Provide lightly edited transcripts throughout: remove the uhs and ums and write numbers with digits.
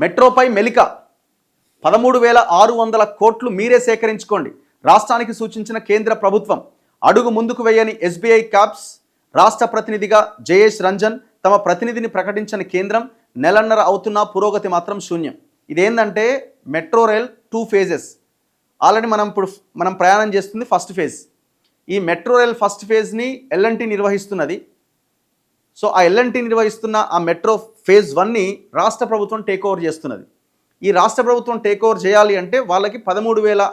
మెట్రోపై మెలిక 13,600 కోట్లు మీరే సేకరించుకోండి. రాష్ట్రానికి సూచించిన కేంద్ర ప్రభుత్వం. అడుగు ముందుకు వేయని ఎస్బీఐ క్యాప్స్. రాష్ట్ర ప్రతినిధిగా జయేష్ రంజన్. తమ ప్రతినిధిని ప్రకటించని కేంద్రం. నెలన్నర అవుతున్నా పురోగతి మాత్రం శూన్యం. ఇదేంటంటే మెట్రో రైల్ 2 phases. ఆల్రెడీ మనం ప్రయాణం చేస్తుంది ఫస్ట్ ఫేజ్. ఈ మెట్రో రైల్ ఫస్ట్ ఫేజ్ని ఎల్ఎన్టీ నిర్వహిస్తున్నది. సో ఆ ఎల్ఎన్టీ నిర్వహిస్తున్న ఆ మెట్రో ఫేజ్ 1ని రాష్ట్ర ప్రభుత్వం టేక్ ఓవర్ చేస్తున్నది. ఈ రాష్ట్ర ప్రభుత్వం టేక్ ఓవర్ చేయాలి అంటే వాళ్ళకి 13,000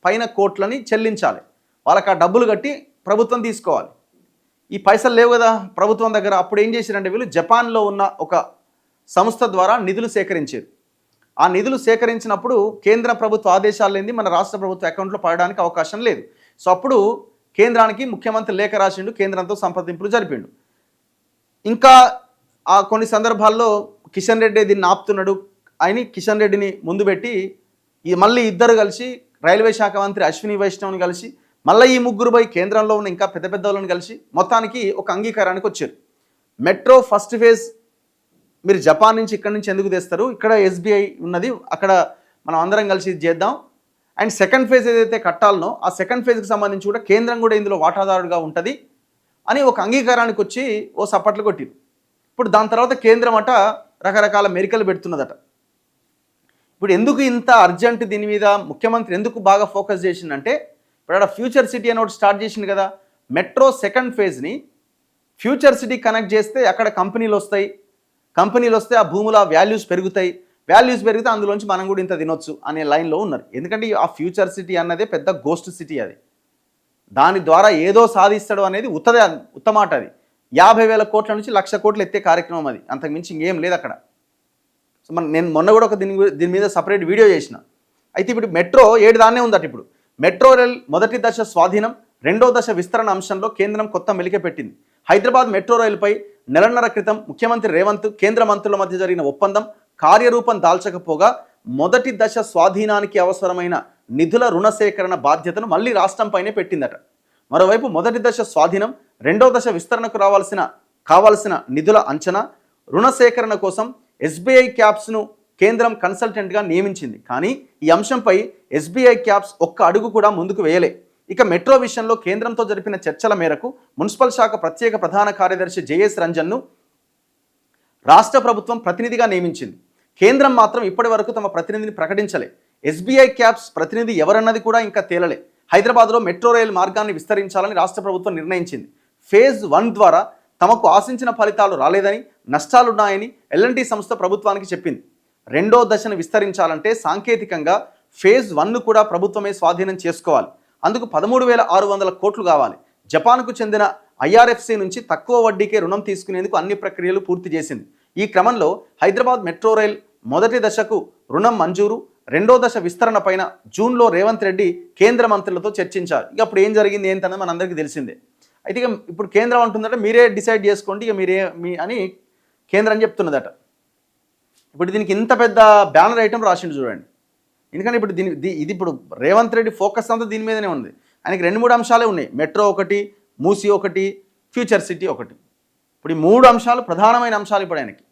పైన కోట్లని చెల్లించాలి. వాళ్ళకి ఆ డబ్బులు కట్టి ప్రభుత్వం తీసుకోవాలి. ఈ పైసలు లేవు కదా ప్రభుత్వం దగ్గర. అప్పుడు ఏం చేశారంటే వీళ్ళు జపాన్లో ఉన్న ఒక సంస్థ ద్వారా నిధులు సేకరించారు. ఆ నిధులు సేకరించినప్పుడు కేంద్ర ప్రభుత్వ ఆదేశాలు లేనిది మన రాష్ట్ర ప్రభుత్వ అకౌంట్లో పడడానికి అవకాశం లేదు. సో అప్పుడు కేంద్రానికి ముఖ్యమంత్రి లేఖ రాసిండు, కేంద్రంతో సంప్రదింపులు జరిపిండు. ఇంకా ఆ కొన్ని సందర్భాల్లో కిషన్ రెడ్డి దీన్ని ఆపుతున్నాడు అని కిషన్ రెడ్డిని ముందు పెట్టి మళ్ళీ ఇద్దరు కలిసి రైల్వే శాఖ మంత్రి అశ్విని వైష్ణవ్ని కలిసి మళ్ళీ ఈ ముగ్గురుపై కేంద్రంలో ఉన్న ఇంకా పెద్ద పెద్దలను కలిసి మొత్తానికి ఒక అంగీకారానికి వచ్చారు. మెట్రో ఫస్ట్ ఫేజ్ మీరు జపాన్ నుంచి ఇక్కడి నుంచి ఎందుకు తెస్తారు, ఇక్కడ ఎస్బీఐ ఉన్నది, అక్కడ మనం అందరం కలిసి చేద్దాం. అండ్ సెకండ్ ఫేజ్ ఏదైతే కట్టాలనో ఆ సెకండ్ ఫేజ్కి సంబంధించి కూడా కేంద్రం కూడా ఇందులో వాటాదారుడుగా ఉంటుంది అని ఒక అంగీకారానికి వచ్చి ఓ సప్పట్లు కొట్టిరు. ఇప్పుడు దాని తర్వాత కేంద్రం అట రకరకాల మెరికలు పెడుతున్నదట. ఇప్పుడు ఎందుకు ఇంత అర్జెంట్ దీని మీద ముఖ్యమంత్రి ఎందుకు బాగా ఫోకస్ చేసిందంటే ఇప్పుడు అక్కడ ఫ్యూచర్ సిటీ అని ఒకటి స్టార్ట్ చేసింది కదా. మెట్రో సెకండ్ ఫేజ్ని ఫ్యూచర్ సిటీ కనెక్ట్ చేస్తే అక్కడ కంపెనీలు వస్తే ఆ భూముల వాల్యూస్ పెరుగుతాయి. వాల్యూస్ పెరిగితే అందులోంచి మనం కూడా ఇంత తినొచ్చు అనే లైన్లో ఉన్నారు. ఎందుకంటే ఆ ఫ్యూచర్ సిటీ అన్నదే పెద్ద గోస్ట్ సిటీ. అది దాని ద్వారా ఏదో సాధిస్తాడు అనేది ఉత్తమాట. అది 50,000 కోట్ల నుంచి 1,00,000 కోట్లు ఎత్తే కార్యక్రమం. అది అంతకుమించి ఇంకేం లేదు అక్కడ. సో నేను మొన్న కూడా ఒక దీని మీద సపరేట్ వీడియో చేసిన. అయితే ఇప్పుడు మెట్రో 7 దాన్నే ఉందట. ఇప్పుడు మెట్రో రైల్ మొదటి దశ స్వాధీనం, రెండో దశ విస్తరణ అంశంలో కేంద్రం కొత్త మెలిక పెట్టింది. హైదరాబాద్ మెట్రో రైలుపై నెలన్నర క్రితం ముఖ్యమంత్రి రేవంత్ కేంద్ర మంత్రుల మధ్య జరిగిన ఒప్పందం కార్యరూపం దాల్చకపోగా మొదటి దశ స్వాధీనానికి అవసరమైన నిధుల రుణ సేకరణ బాధ్యతను మళ్ళీ రాష్ట్రంపైనే పెట్టిందట. మరోవైపు మొదటి దశ స్వాధీనం, రెండో దశ విస్తరణకు కావాల్సిన నిధుల అంచనా, రుణ సేకరణ కోసం ఎస్బీఐ క్యాప్స్ను కేంద్రం కన్సల్టెంట్గా నియమించింది. కానీ ఈ అంశంపై ఎస్బీఐ క్యాప్స్ ఒక్క అడుగు కూడా ముందుకు వేయలే. ఇక మెట్రో విషయంలో కేంద్రంతో జరిపిన చర్చల మేరకు మున్సిపల్ శాఖ ప్రత్యేక ప్రధాన కార్యదర్శి జయేష్ రంజన్ను రాష్ట్ర ప్రభుత్వం ప్రతినిధిగా నియమించింది. కేంద్రం మాత్రం ఇప్పటి వరకు తమ ప్రతినిధిని ప్రకటించలే. ఎస్బీఐ క్యాప్స్ ప్రతినిధి ఎవరన్నది కూడా ఇంకా తేలలే. హైదరాబాద్లో మెట్రో రైలు మార్గాన్ని విస్తరించాలని రాష్ట్ర ప్రభుత్వం నిర్ణయించింది. ఫేజ్ 1 ద్వారా తమకు ఆశించిన ఫలితాలు రాలేదని, నష్టాలున్నాయని ఎల్ఎన్టీ సంస్థ ప్రభుత్వానికి చెప్పింది. రెండో దశను విస్తరించాలంటే సాంకేతికంగా ఫేజ్ 1ను కూడా ప్రభుత్వమే స్వాధీనం చేసుకోవాలి. అందుకు 13,600 కోట్లు కావాలి. జపాన్కు చెందిన ఐఆర్ఎఫ్సి నుంచి తక్కువ వడ్డీకే రుణం తీసుకునేందుకు అన్ని ప్రక్రియలు పూర్తి చేసింది. ఈ క్రమంలో హైదరాబాద్ మెట్రో రైల్ మొదటి దశకు రుణం మంజూరు, రెండో దశ విస్తరణ పైన జూన్లో రేవంత్ రెడ్డి కేంద్ర మంత్రులతో చర్చించారు. ఇక అప్పుడు ఏం జరిగింది ఏంటన్నది మనందరికీ తెలిసిందే. అయితే ఇక ఇప్పుడు కేంద్రం అంటుందట మీరే డిసైడ్ చేసుకోండి, ఇక మీ అని కేంద్రం చెప్తున్నదట. ఇప్పుడు దీనికి ఇంత పెద్ద బ్యానర్ ఐటమ్ రాసిండు చూడండి. ఎందుకంటే ఇప్పుడు ఇది ఇప్పుడు రేవంత్ రెడ్డి ఫోకస్ అంతా దీని మీదనే ఉంది. ఆయనకి 2-3 అంశాలే ఉన్నాయి. మెట్రో ఒకటి, మూసీ ఒకటి, ఫ్యూచర్ సిటీ ఒకటి. ఇప్పుడు ఈ 3 అంశాలు ప్రధానమైన అంశాలు ఇప్పుడు ఆయనకి.